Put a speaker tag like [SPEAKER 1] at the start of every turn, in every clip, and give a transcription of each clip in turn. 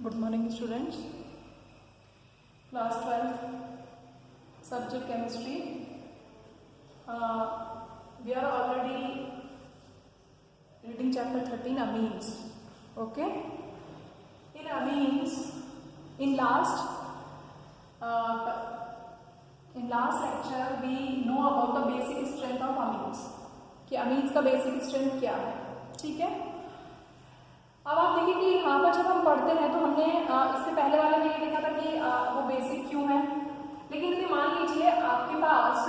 [SPEAKER 1] Good morning, students. Class 12, subject chemistry. We are already reading chapter 13, amines. Okay. In amines, in last lecture we know about the basic strength of amines. कि amines का basic strength क्या है, ठीक है. अब आप देखिए कि यहाँ पर जब हम पढ़ते हैं तो हमने इससे पहले वाले में ये देखा था कि वो बेसिक क्यों है, लेकिन यदि मान लीजिए आपके पास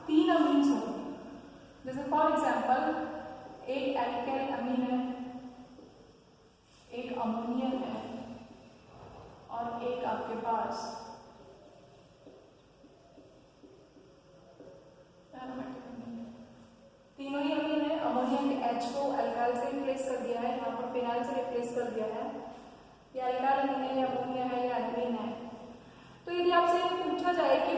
[SPEAKER 1] तीन अमीन्स होंगे, जैसे फॉर एग्जांपल एक एल्काइल अमीन है, एक अमोनियम है और एक आपके पास एरोमेटिक अमीन है। तीनों ही अमीन है। अमोनियम के H को अल्काइल से रिप्लेस कर दिया है, यहाँ पर फिनाइल से रिप्लेस कर दिया है। ये अल्काइल अमीन है, ये अमोनिया है, ये एल्कीन है। तो यदि आपसे पूछा जाए कि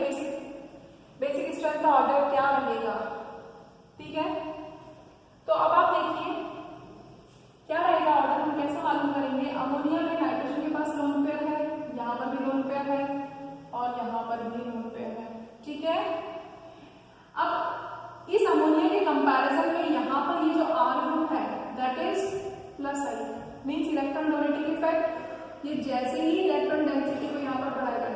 [SPEAKER 1] बेसिक स्ट्रेंथ का ऑर्डर क्या रहेगा, ठीक है, तो अब आप देखिए क्या रहेगा ऑर्डर, हम कैसे मालूम करेंगे। अमोनिया में नाइट्रोजन के पास लोन पेयर है, यहाँ पर भी लोन पेयर है और यहाँ पर भी लोन पेयर है, ठीक है। अब इस अमोनिया के कंपैरिजन में यहाँ पर ये जो R ग्रुप है that is plus I, means electron donating effect. ये जैसे ही इलेक्ट्रॉन डेंसिटी को यहाँ पर बढ़ाएगा,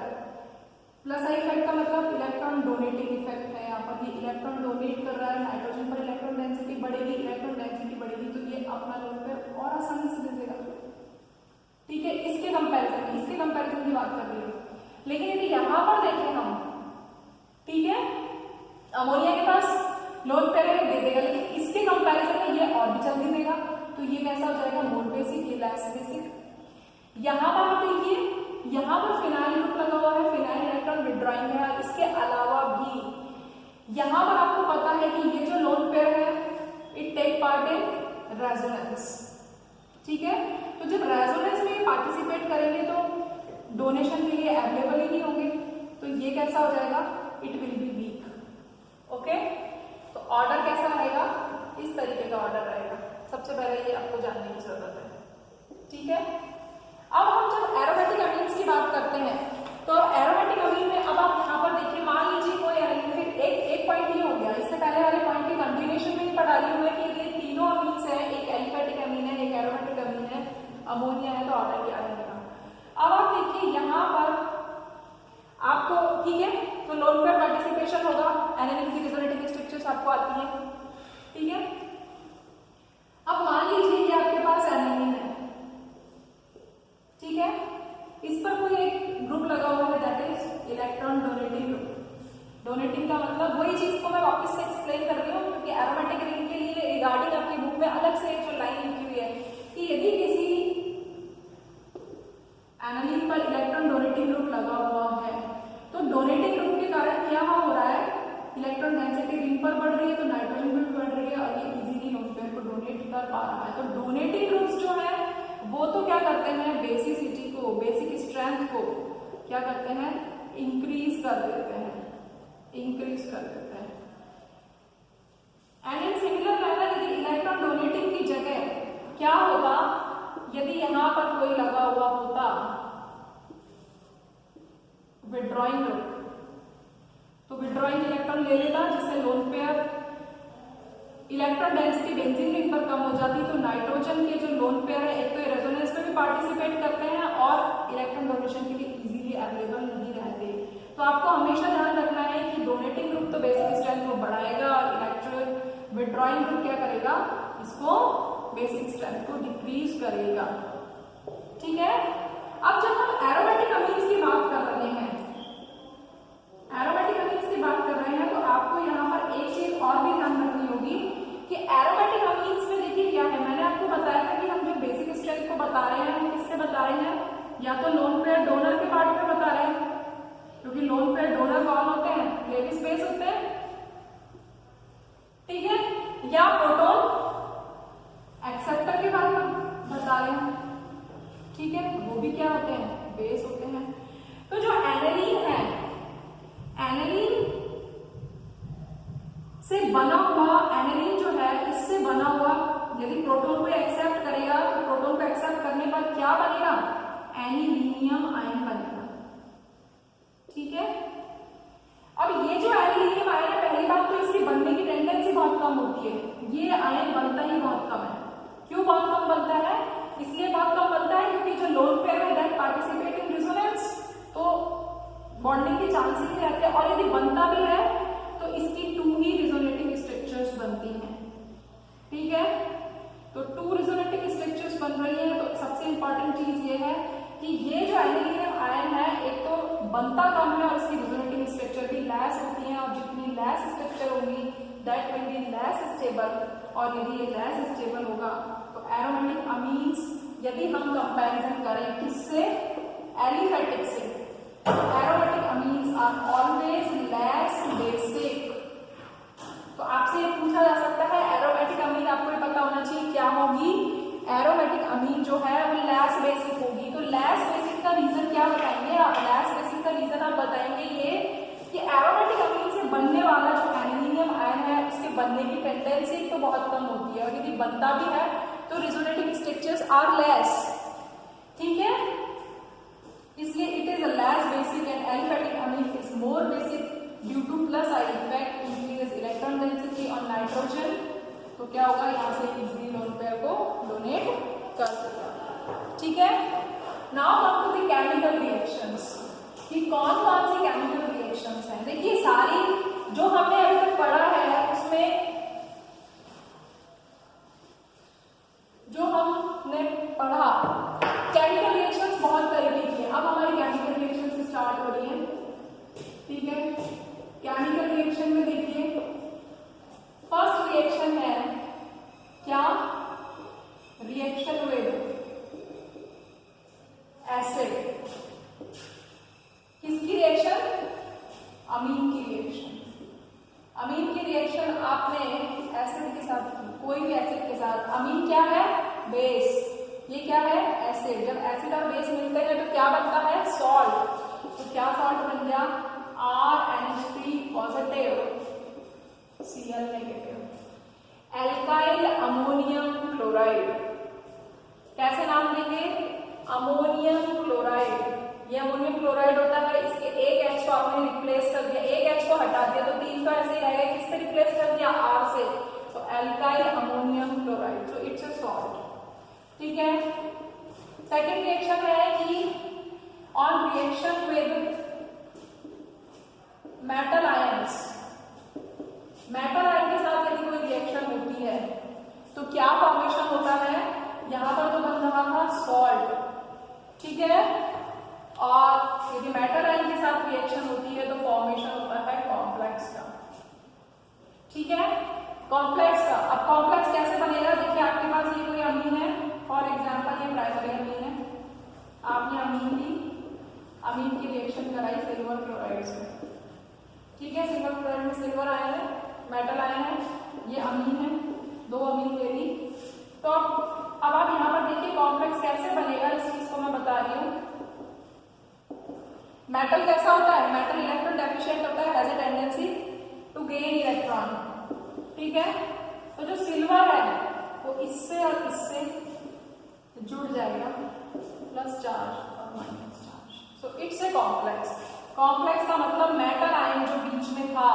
[SPEAKER 1] प्लस आई इफेक्ट का मतलब इलेक्ट्रॉन डोनेटिंग इफेक्ट है। यहाँ पर ये इलेक्ट्रॉन डोनेट कर रहा है, नाइट्रोजन पर इलेक्ट्रॉन डेंसिटी बढ़ेगी, इलेक्ट्रॉन डेंसिटी बढ़ेगी तो ये अपना लोन पेयर और आसानी से दे देगा, ठीक है। इसके कंपैरिजन की बात कर रही हूँ। लेकिन यदि यहाँ पर देखें हम, ठीक है, अमोनिया के पास लोन पेयर दे देगा, लेकिन इसके कंपैरिजन में ये और भी जल्दी देगा, तो ये कैसा हो जाएगा, मोर बेसिक, ये लैस बेसिक। यहाँ पर आप देखिए, यहाँ पर फिनाइल ग्रुप लगा हुआ है, फिनाइल इलेक्ट्रॉन विड्रॉइंग है। इसके अलावा भी यहाँ पर आपको पता है कि ये जो लोन पेयर है it take part in resonance, ठीक है। तो जब रेजोनेंस में पार्टिसिपेट करेंगे तो डोनेशन के लिए अवेलेबल ही नहीं होंगे, तो ये कैसा हो जाएगा, it will be weak, okay. तो ऑर्डर कैसा रहेगा, इस तरीके का ऑर्डर रहेगा। सबसे पहले ये आपको जानने की जरूरत है, ठीक है। अब हम जब एरोमेटिक अमीन्स की बात करते हैं तो एरोमेटिक अमीन में अब आप यहाँ पर देखिए, मान लीजिए कोई एरोमेटिक, फिर एक पॉइंट ये हो गया, इससे पहले वाले पॉइंट की कंटिन्यूएशन में ही पढ़ा रही हूँ मैं कि ये तीनों अमीन्स हैं, एक एलिफेटिक अमीन है, एक एरोमेटिक अमीन है, अमोनिया है, तो ऑर्डर क्या रहेगा। अब आप देखिए यहाँ पर आपको, ठीक है, तो लोन पेयर पार्टिसिपेशन होगा, एनालिन की रेजोनेटिव स्ट्रक्चर्स आपको आती है, ठीक है। अब मान लीजिए ये आपके पास एनालिन है, ठीक है, इस पर कोई एक ग्रुप लगा हुआ है that is electron donating group. Donating का मतलब वही चीज को मैं वापस से एक्सप्लेन कर रही हूँ, क्योंकि एरोमेटिक रिंग के लिए रिगार्डिंग आपकी बुक में अलग से एक जो लाइन लिखी हुई है कि यदि किसी एनालिन पर इलेक्ट्रॉन डोनेटिंग ग्रुप लगा हुआ है तो डोनेटिंग ग्रुप के कारण क्या हो रहा है, इलेक्ट्रॉन डेंसिटी रिंग पर बढ़ रही है, तो नाइट्रोजन भी बढ़ रही है और ये इजीली लोन पेयर को डोनेट कर पा रहा है। तो डोनेटिंग ग्रुप्स जो है वो तो क्या करते हैं, बेसिसिटी को, बेसिक स्ट्रेंथ को क्या करते हैं, इंक्रीज कर देते हैं। एंड इन सिमिलर मैनर यदि इलेक्ट्रॉन डोनेटिंग की जगह क्या होगा, यदि यहाँ पर कोई लगा हुआ होता विड्रॉइंग ग्रुप, तो विड्रॉइंग इलेक्ट्रॉन ले लेता, जिससे lone pair electron density benzene ring पर कम हो जाती, तो नाइट्रोजन के जो लोन पेयर है एक तो रेजोनेंस में भी पार्टिसिपेट करते हैं और इलेक्ट्रॉन डोनेशन के लिए इजीली अवेलेबल नहीं रहते। तो आपको हमेशा ध्यान रखना है कि डोनेटिंग ग्रुप तो बेसिक स्ट्रेंथ को बढ़ाएगा और इलेक्ट्रॉन विड्रॉइंग ग्रुप क्या करेगा, इसको बेसिक स्ट्रेंथ को डिक्रीज करेगा, ठीक है। अब जब हम एरोमेटिक अमीन्स की बात कर रहे हैं, तो आपको यहाँ पर एक चीज और भी ध्यान रखनी होगी कि एरोमेटिक अमीन्स में देखिए क्या है, मैंने आपको बताया था कि हम जो बेसिक स्ट्रेंथ को बता रहे हैं हम किससे बता रहे हैं, या तो लोन पेयर डोनर के पार्ट पे बता रहे हैं, क्योंकि लोन पेयर डोनर कौन होते हैं, लेविस बेस होते हैं, ठीक है, या प्रोटॉन एक्सेप्टर के बारे में बता रहे हैं, ठीक है, वो भी क्या होते हैं, बेस होते हैं। तो जो एनालिन है, एनालिन से बना हुआ, एनालिन जो है इससे बना हुआ, यदि प्रोटॉन को एक्सेप्ट करेगा तो प्रोटॉन को एक्सेप्ट करने पर क्या बनेगा, एनी एल्यूमिनियम आयन बनेगा। ठीक है, अब ये जो एल्यूमिनियम आयन है, पहली बात तो इसकी बनने की टेंडेंसी बहुत कम होती है, ये आयन बनता ही बहुत कम है। क्यों बहुत कम बनता है? इसलिए बहुत कम बनता है क्योंकि जो लोन पेयर है दैट पार्टिसिपेट इन रेजोनेंस, तो बॉन्डिंग के चांसेस ही रहते हैं, और यदि बनता भी है तो इसकी 2 ही रिजोनेटिंग स्ट्रक्चर्स बनती हैं। ठीक है, तो 2 रिजोनेटिंग स्ट्रक्चर्स बन रही हैं। तो सबसे इंपॉर्टेंट चीज ये है कि ये जो एल्यूमिनियम आयन है, एक तो बनता कम है और इसकी रिजोनेटिंग स्ट्रक्चर भी लेस होती है, और जितनी लेस स्ट्रक्चर होगी that will be less stable, और यदि ये लेस स्टेबल होगा तो एरोमेटिक अमीन्स, यदि हम कंपैरिजन करें किससे, एलिफेटिक से, aromatic amines are always less basic. तो आपसे ये पूछा जा सकता है एरोमेटिक अमीन, आपको ये पता होना चाहिए क्या होगी, एरोमेटिक अमीन जो है वो लेस बेसिक होगी। तो लेस बेसिक का रीजन क्या बताएंगे आप? लेस बेसिक का रीजन आप बताएंगे ये कि एरोमेटिक अमीन से बनने वाला जो एल्यूमिनियम आयन है उसके बनने की टेंडेंसी तो बहुत कम होती है, और यदि बनता भी है तो रिजोनेटिंग स्ट्रक्चर्स आर लेस। ठीक है, इसलिए it is a less basic and aliphatic amine is more basic due to plus I effect increase electron density on nitrogen. तो क्या होगा, यहाँ से इजीली लोन पेयर को डोनेट कर सकता। ठीक है, now come to the chemical reactions, कि कौन कौन सी केमिकल रिएक्शंस हैं। देखिए सारी जो हमने अभी तक पढ़ा है उसमें जो हमने पढ़ा केमिकल रिएक्शंस बहुत तरीके की है। अब हमारी केमिकल रिएक्शंस स्टार्ट हो रही है। ठीक है, केमिकल रिएक्शन में देखिए फर्स्ट रिएक्शन है क्या, रिएक्शन विद एसिड। किसकी रिएक्शन? अमीन की रिएक्शन। अमीन की रिएक्शन आपने एसिड के साथ की, कोई भी एसिड के साथ। अमीन क्या है? बेस। ये क्या है? एसिड। जब एसिड और बेस मिलते हैं तो क्या बनता है? सॉल्ट। तो क्या सॉल्ट बन गया? RNH3 positive Cl negative. Alkyl ammonium chloride, कैसे नाम देंगे? Ammonium chloride. ये अमोनियम क्लोराइड होता है, इसके एक H को आपने रिप्लेस कर दिया, एक H को हटा दिया तो 3 तो ऐसे ही रहेगा, किससे रिप्लेस कर दिया? R से। तो एल्काइल अमोनियम क्लोराइड, तो इट्स अ सॉल्ट। ठीक है, सेकेंड रिएक्शन है कि on reaction with metal ions, metal ion के साथ यदि कोई रिएक्शन होती है तो क्या फॉर्मेशन होता है? यहां पर तो बन रहा था सॉल्ट। ठीक है, और यदि मेटल आयन के साथ रिएक्शन होती है तो फॉर्मेशन होता है कॉम्प्लेक्स का। ठीक है, कॉम्प्लेक्स का। अब कॉम्प्लेक्स कैसे बनेगा? देखिए आपके पास ये कोई अमीन है, फॉर एग्जांपल ये प्राइमरी अमीन है, आपने अमीन ली, अमीन की रिएक्शन कराई सिल्वर क्लोराइड से। ठीक है, सिल्वर क्लोराइड में सिल्वर आयन है, मेटल आयन है, ये अमीन है, 2 अमीन ले ली। तो अब आप यहाँ पर देखिए कॉम्प्लेक्स कैसे बनेगा, इस चीज को मैं बता रही हूँ। मेटल कैसा होता है? मेटल इलेक्ट्रॉन डेफिशिएंट होता है, has a tendency to gain electron. ठीक है, तो जो सिल्वर है वो इससे और इससे जुड़ जाएगा, प्लस चार्ज और minus charge. So it's a complex. Complex का मतलब मेटल आयन जो बीच में था,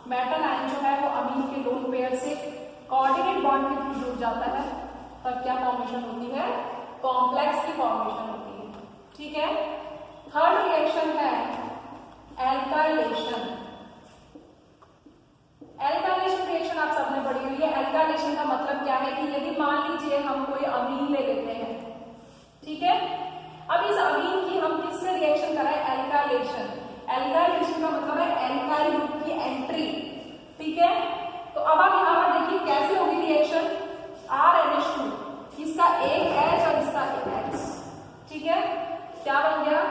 [SPEAKER 1] मेटल आयन जो है वो अमीन के लोन पेयर से कोऑर्डिनेट बॉन्ड के थ्रू जुड़ जाता है, तब क्या फॉर्मेशन होती है? कॉम्प्लेक्स की फॉर्मेशन होती है। ठीक है, थर्ड रिएक्शन है एल्काइलेशन। एल्काइलेशन रिएक्शन आप सबने पढ़ी हुई है। एल्काइलेशन का मतलब क्या है कि यदि मान लीजिए हम कोई अमीन ले लेते हैं, ठीक है, अब इस अमीन की हम किससे रिएक्शन कराएं? एल्काइलेशन। एल्काइलेशन का मतलब है एल्काइल ग्रुप की एंट्री। ठीक है, तो अब आप यहाँ पर देखिए कैसे होगी रिएक्शन। RNH2, इसका एक H और इसका एक X। ठीक है, क्या बन गया?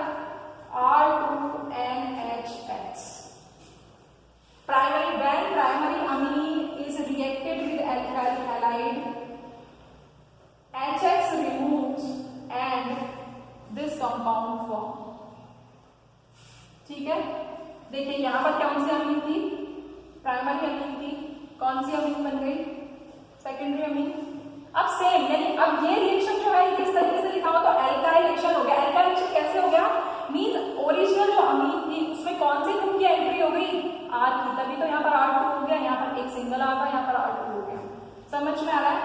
[SPEAKER 1] R2NHX। Primary, when primary amine is reacted with alkyl halide, HX removes and this compound form। ठीक है, देखिए यहां पर कौन सी अमीन थी? प्राइमरी अमीन थी, कौन सी अमीन बन गई? Secondary amine. अब सेम, यानी अब ये रिएक्शन जो है किस तरीके से लिखा हुआ? तो एल्काइलेशन हो गया। एल्काइलेशन कैसे में आ रहा है।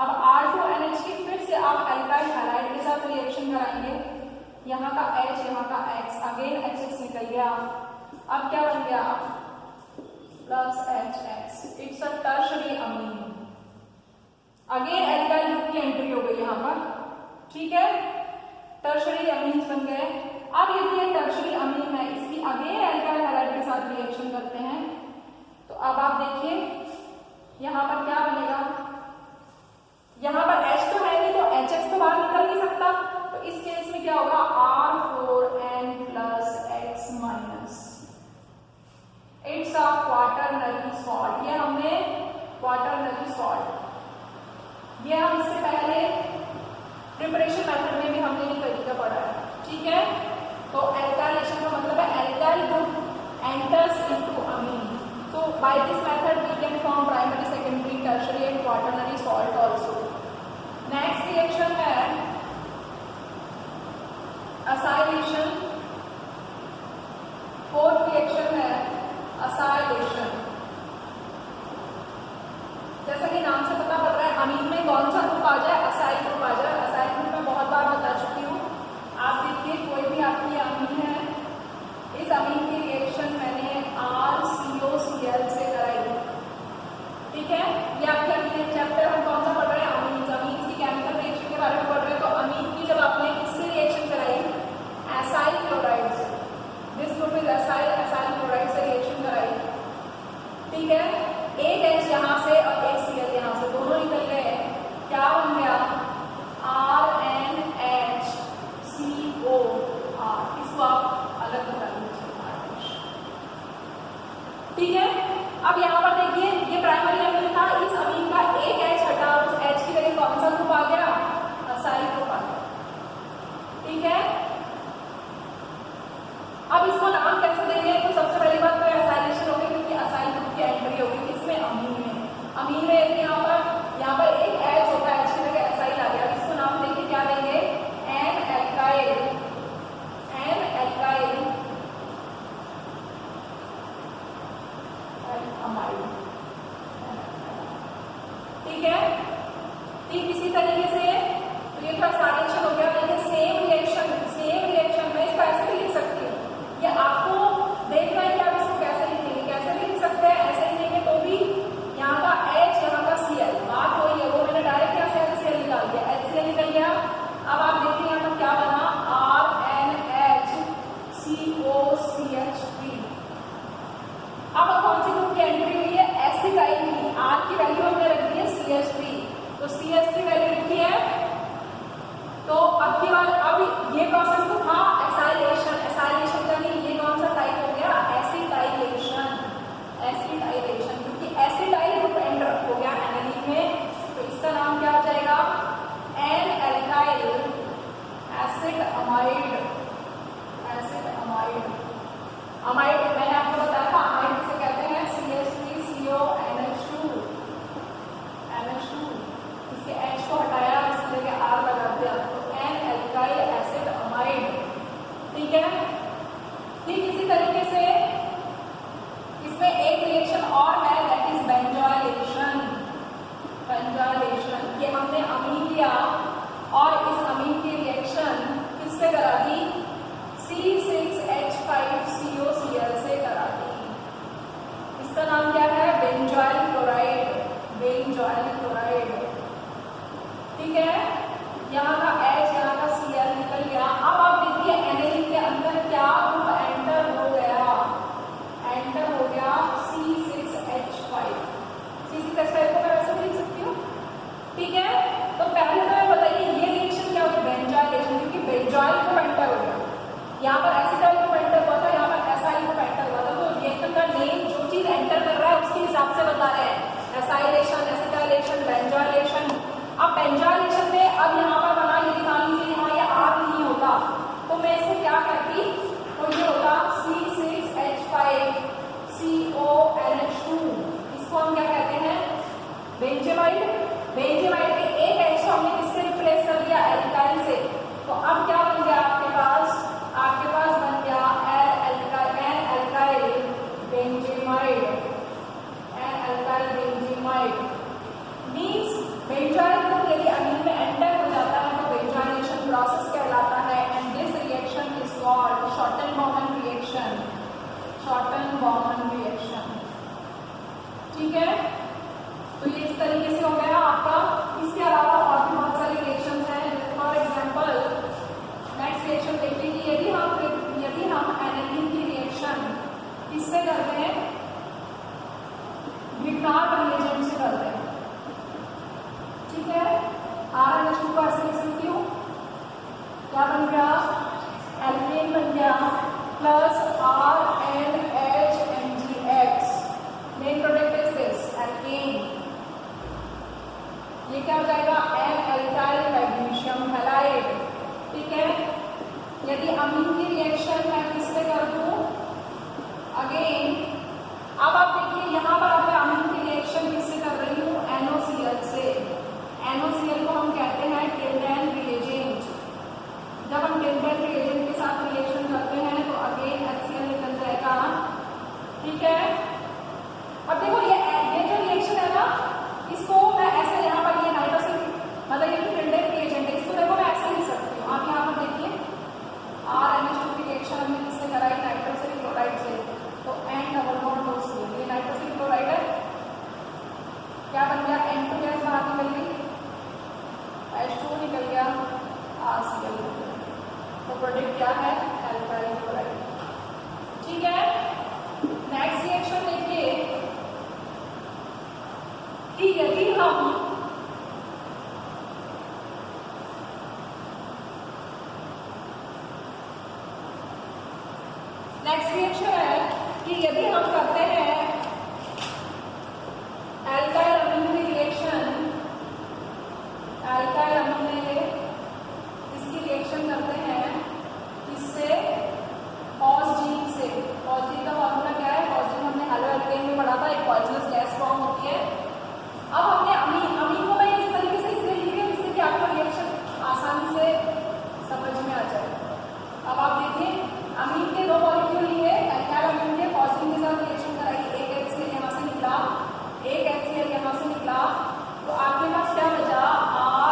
[SPEAKER 1] अब R2NH की फिर से आप एल्काइल हैलाइड के साथ रिएक्शन कराएंगे, यहाँ का H यहाँ का X, अगेन HX निकल गया, अब क्या बन गया plus HX, it's a tertiary Amin. Again alkyl group की एंट्री हो गई यहाँ पर, ठीक है, टर्शरी अमीन्स बन गए। अब यदि ये टर्शरी अमीन है, इसकी अगेन एल्काइल हैलाइड के साथ रिएक्शन करते हैं, तो अब आप देखिए यहाँ पर क्या बनेगा, यहाँ पर H तो है नहीं तो HX तो बाहर निकल नहीं सकता, तो इस केस में क्या होगा R4N plus X minus, it's a quaternary salt. ये हमने क्वाटरनरी सॉल्ट, ये हम इससे पहले प्रिपरेशन मेथड में भी हमने ये तरीका पढ़ा है, ठीक है। तो एल्काइलेशन का मतलब है alkyl group enters into amine, so by this method we can form primary, secondary, tertiary and quaternary salt also. Next reaction है acylation, fourth reaction है acylation। जैसा कि नाम से पता पड़ रहा है अमीन में कौन सा ग्रुप आ जाए, असाइल ग्रुप आ जाए। असाइल ग्रुप में बहुत बार बता चुकी हूँ, आप देखिए कोई भी आपकी अमीन है, इस अमीन की रिएक्शन मैंने RCOCl से कराई, ठीक है। ये आपके अमीन चैप्टर हम कौन सा पढ़ रहे हैं, अमीन, अमीन की केमिकल रिएक्शन के बारे में पढ़ रहे हैं। तो अमीन की जब आपने किससे रिएक्शन कराई, एसाइल क्लोराइड से, this group is acyl chloride से रिएक्शन कराई, ठीक है। एक H यहाँ से और एक Cl यहाँ से, दोनों निकल गए, क्या बन गया RNHCOR, इसको आप अलग बता दीजिए, ठीक है। अब यहाँ पर देखिए ये प्राइमरी अमीन था, इस अमीन का एक H हटा और उस H की जगह कौन सा ग्रुप आ गया, असाइल ग्रुप आ गया, ठीक है। अब इसको नाम कैसे देंगे, तो सबसे पहली बात तो एसाइलेशन होगी, क्योंकि असाइल ग्रुप की एंट्री होगी इसमें अमीन में। अमीन में यहाँ पर एक H होता है, H की जगह एसाइल आ गया, इसको नाम देके क्या देंगे N एल्काइल अमाइड, ठीक है। ठीक इसी तरीके से तो ये तो एसाइलेशन हो गया, लेकिन सेम रिएक्शन में इसको ऐसे भी लिख सकती हूँ, ये आपको देखना है कि आप इसको कैसे लिखेंगे, कैसे भी लिख सकते हैं, ऐसे लिखेंगे तो भी यहाँ का H यहाँ का Cl, बात वही है, वो मैंने डायरेक्ट यहाँ से HCl निकाल दिया, HCl निकल गया। अब आप देखिए यहाँ पर क्या बना RNHCOCH3। अब कौन सी ग्रुप की एंट्री हुई है, एसिटाइल की, R की वैल्यू हमने रख दी है CH3, तो CH3 वैल्यू लिखी है। तो अब की बार अब ये प्रोसेस तो था एसाइलेशन का नहीं, ये कौन सा टाइप हो गया एसिटाइलेशन, क्योंकि एसिटाइल ग्रुप एंटर हो गया एनालिन में, तो इसका नाम क्या हो जाएगा N alkyl acid amide. Amide मैंने आपको बताया था, अमाइड किसे कहते हैं, CH3CONH2, इसके H को हटाया, इसकी जगह R लगा दिया, तो N एल्काइल एसिड अमाइड, ठीक है। ठीक इसी तरीके से इसमें एक रिएक्शन और है, दैट इज बेंजोइलेशन। ये हमने अमीन लिया और इस अमीन की रिएक्शन किससे करा दी, C6H5COCl से करा दी, इसका नाम क्या है बेंजोइल क्लोराइड, ठीक है। यहाँ का H यहाँ का Cl निकल गया। अब आप देखिए एनालिन के अंदर क्या ग्रुप एंटर हो गया C6H5 को मैं वैसे लिख सकती हूँ, ठीक है। तो पहले तो मैं बताइए ये रिएक्शन क्या होगी, बेंजोइलेशन, क्योंकि बेंजोइल ग्रुप एंटर हो गया, यहाँ पर एसिटाइल ग्रुप एंटर हुआ था, यहाँ पर एसाइल ग्रुप एंटर हुआ था, तो रिएक्शन का नेम जो चीज एंटर कर रहा है उसके हिसाब से बता रहे हैं, एसाइलेशन, एसिटाइलेशन, बेंजोइलेशन। अब बेंजोइलेशन में अब यहाँ पर बना, यदि मान लीजिए यहाँ ये R नहीं होता तो मैं इसको क्या करती, तो ये होता C6H5CONH2, इसको हम क्या कहते हैं बेंजेमाइड। बेंजेमाइड में एक H हमने किससे रिप्लेस कर दिया, एल्काइल से, तो अब क्या बन गया आपके पास बन गया N एल्काइल बेंजेमाइड, मीन्स क्या बन गया, एल्केन बन गया, plus RNHMgX, main product is this alkane. ये क्या हो जाएगा, एन एल्काइल मैग्नीशियम हैलाइड। ठीक है, यदि अमीन की रिएक्शन मैं किससे कर दूं, अगेन अब आप देखिए यहाँ पर अब मैं अमीन की रिएक्शन किससे कर रही हूँ, NOCl से। NOCl को हम कहते हैं टिल्डेन रिएजेंट। जब हम टिल्डेन रिएजेंट के साथ रिएक्शन करते हैं तो अगेन HCl निकल जाएगा। ठीक है, अब देखो ये जो रिएक्शन है ना, इसको मैं ऐसे यहाँ पर ये नाइट्रोसिल मतलब ये टिल्डेन रिएजेंट है, इसको देखो मैं ऐसे लिख सकती हूँ। आप यहाँ पर देखिए RNH2 की रिएक्शन हमने किससे कराई, नाइट्रोसिल क्लोराइड से, तो N डबल बॉन्ड OCl, ये नाइट्रोसिल क्लोराइड है, क्या बन गया, N2 गैस बाहर निकल गई, H2 निकल गया, RCl निकल गया, तो प्रोडक्ट क्या है, एल्काइल क्लोराइड। ठीक है, नेक्स्ट रिएक्शन देखिए कि यदि हम नेक्स्ट रिएक्शन है कि यदि हम करते हैं एल्काइल अमीन की रिएक्शन, एल्काइल अमीन इसकी रिएक्शन करते हैं इससे, फॉस्जीन से। फॉस्जीन का फॉर्मूला क्या है, फॉस्जीन हमने हेलो एल्केन में पढ़ा था, एक पॉइजनस गैस फॉर्म होती है। अब हमने अमीन को मैं इस तरीके से इसलिए लिख रही हूँ जिससे कि आपको रिएक्शन आसानी से समझ में आ जाए। अब आप देखिए अमीन के दो मॉलिक्यूल लिए, एल्काइल अमीन के फॉस्फीन के साथ रिएक्शन कराई, एक HCl यहाँ से निकला, एक HCl यहाँ से निकला, तो आपके पास क्या बचा,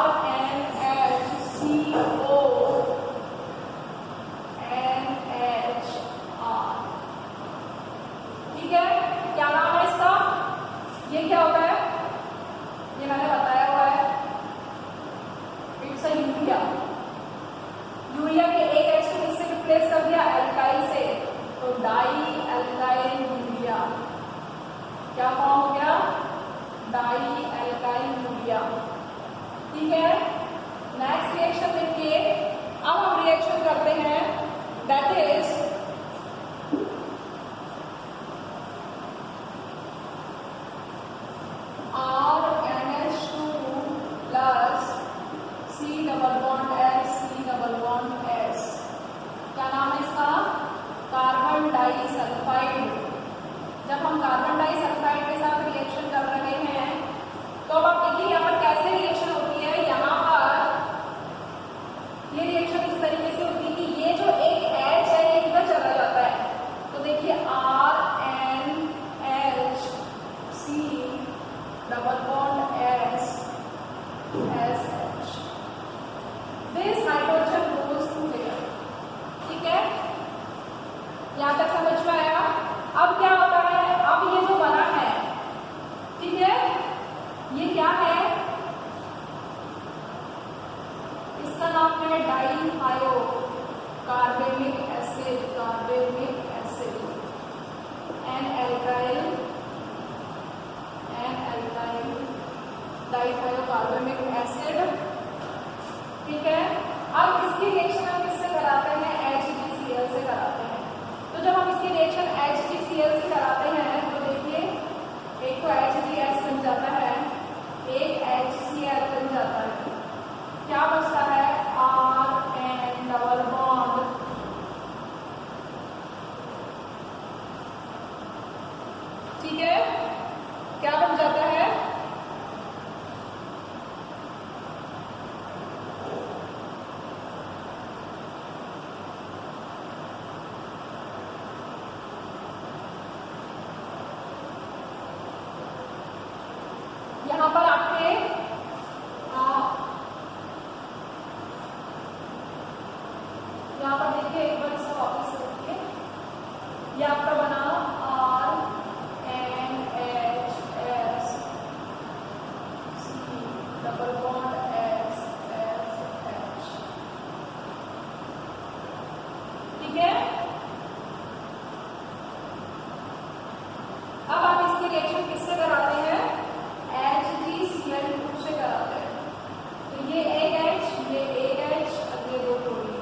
[SPEAKER 1] RNHCO NHR। ठीक है, क्या नाम है इसका, ये क्या होता है, ये मैंने बताया हुआ है, इट्स अ यूरिया। यूरिया के एक H को किससे रिप्लेस कर दिया, एल्काइल से, तो डाई एल्काइल यूरिया। क्या फॉर्म हो गया, डाई एल्काइल यूरिया। ठीक है, नेक्स्ट रिएक्शन देखिए, अब हम रिएक्शन करते हैं that is RNH2 plus C double bond S, C double bond S। क्या नाम है इसका, कार्बन डाइसल्फाइड। जब हम कार्बन डाइसल्फाइड के साथ रिएक्शन कर रहे हैं तो अब आप देखिए यहाँ पर कैसे रिएक्शन होती है, यहाँ पर ये रिएक्शन इस तरीके से होती है कि ये जो एक H है ये इधर चला जाता है, तो देखिए RNH, C double bond S, SH, this hydrogen goes to here. ठीक है, यहाँ तक समझ में आया। अब क्या होता है, अब ये जो बना है, ठीक है, ये क्या है, इसका नाम है dithio carbonic acid, carbonic acid, N alkyl dithio carbonic acid. ठीक है, अब इसकी रिएक्शन हम किससे कराते हैं, HgCl से कराते हैं। तो जब हम इसकी रिएक्शन HgCl से कराते हैं तो देखिए एक तो HgS बन जाता है, एक HCl बन जाता है, क्या बचता है, RN डबल बॉन्ड, ठीक है, क्या बन जाता है, यहाँ पर आपके यहाँ पर देखिए एक बार इसको वापस रखिए, ये आपका बना RNHS C double bond SH। ठीक है, अब आप इसकी रिएक्शन किससे कराते हैं, HgCl2 से कराते हैं। तो ये एक H, ये एक H और ये दो जोड़ी,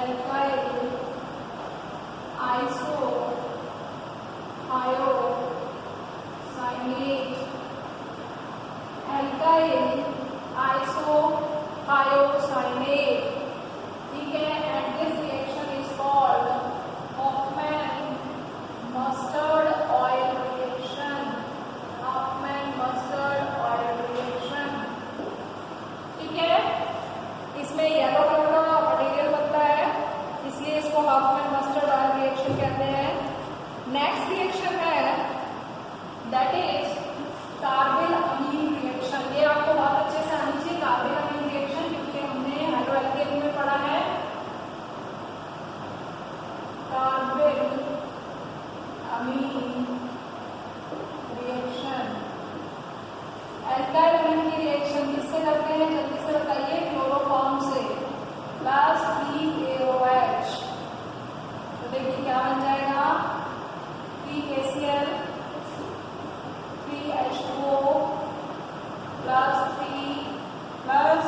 [SPEAKER 1] alkyl isothiocyanate, alkyl isothiocyanate, ठीक है। And this reaction is called Hofmann mustard oil reaction, Hofmann mustard oil reaction, ठीक है। इसमें येलो कलर का मटेरियल बनता है, इसलिए इसको हॉफमैन मस्टर्ड ऑयल रिएक्शन कहते हैं। नेक्स्ट रिएक्शन है that is carbylamine reaction. ये आपको बहुत अच्छे से आनी चाहिए कार्बिल अमीन रिएक्शन, क्योंकि हमने हाइड्रोएल्केन में पढ़ा है। कार्बिल अमीन रिएक्शन, एल्काइल अमीन की रिएक्शन किससे करते हैं, जल्दी से बताइए, क्लोरोफॉर्म से, प्लस 3KOH। तो देखिए क्या बन जाएगा, 3KCl 3H2O plus 3 plus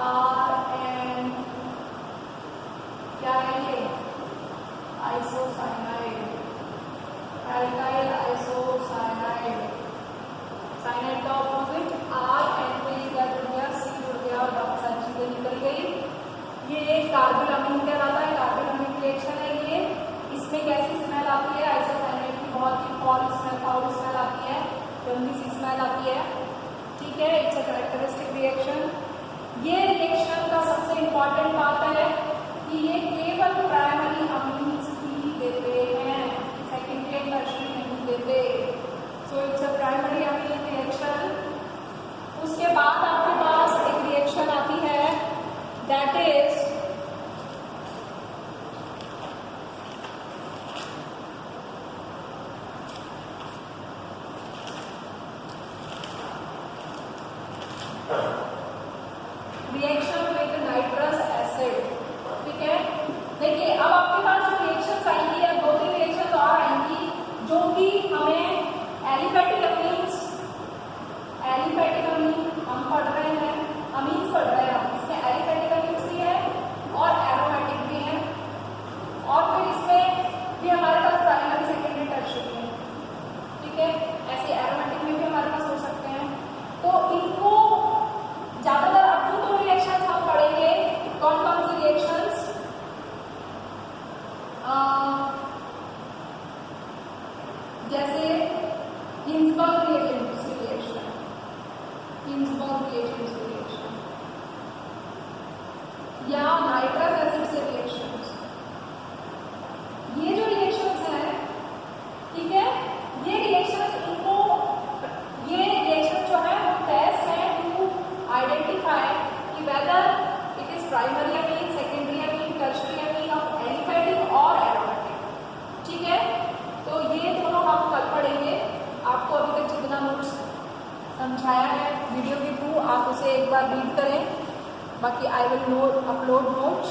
[SPEAKER 1] RN, क्या है ये, आइसोसाइनाइड, एल्काइल आइसोसाइनाइड। साइनाइड का ऑपोजिट RN पे क्या जुड़ गया, C जुड़ गया और बाकी सारी चीजें निकल गई। ये कार्बिल अमीन कहलाता है, कार्बिल अमीन रिएक्शन है ये। इसमें कैसी स्मेल आती है, आइसोसाइनाइड की बहुत ही फाउल स्मेल आती है, गंदी सी स्मेल आती है, ठीक है। It's a characteristic reaction. ये रिएक्शन का सबसे इंपॉर्टेंट बात है कि ये केवल प्राइमरी अमीन्स ही देते हैं, सेकेंडरी एंड टर्शियरी नहीं देते। So it's a primary amine reaction. उसके बाद आपके पास एक रिएक्शन आती है that is reaction with nitrous acid, ठीक है। देखिए अब आपके पास जो रिएक्शंस आएंगी या 2-3 रिएक्शंस और आएंगी जो कि हमें एलिफैटिक अमीन्स हम पढ़ रहे हैं, अमीन्स पढ़ रहे हैं, इसमें एलिफैटिक अमीन्स भी है और एरोमेटिक भी है, और फिर इसमें भी हमारे पास प्राइमरी सेकेंडरी टर्शियरी है, ठीक है। ऐसे एरोमेटिक में भी हमारे पास हो सकते हैं। तो इनको ज्यादातर अब जो 2 रिएक्शंस हम पढ़ेंगे, कौन कौन सी रिएक्शंस, जैसे हिंसबर्ग रिएजेंट्स रिएक्शन, या नाइट्रस एसिड से रिएक्शंस। ये जो रिएक्शंस हैं, ठीक है, ये रिएक्शंस जो है वो टेस्ट है टू आइडेंटिफाई कि whether it is primary amine, secondary amine, tertiary amine of aliphatic और एरोमेटिक, ठीक है। तो ये दोनों हम कल पढ़ेंगे। आपको अभी तक जितना नोट्स समझाया है वीडियो के थ्रू, आप उसे एक बार रीड करें, बाकी आई विल अपलोड नोट्स।